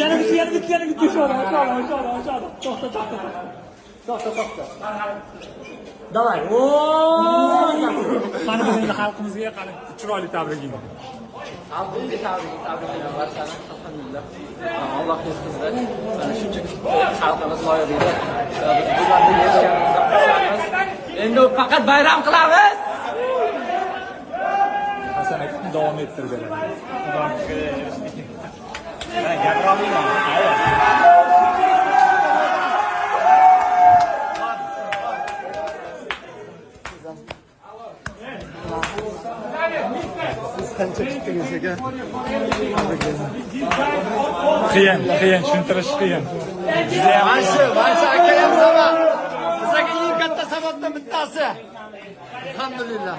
Yana bitti. Aşağıda. To'xta. Davay. Mana bizning xalqimizga qani chiroyli tabriging. Xalqimizga tabriklar barchani. Alhamdulillah. Alloh yetqizdi. Mana shunchaki xalqimiz loyiqida. Biz bularni yetishganimizda xursandmiz. Endi faqat bayram qilamiz. Hasan aka davom ettirganlar. Gapirolmayman. Qancha kutdingiz aka? Qiyin, tushuntirish qiyin. Mana akayam sabab. Bizga eng katta sababdan bittasi. Alhamdulillah.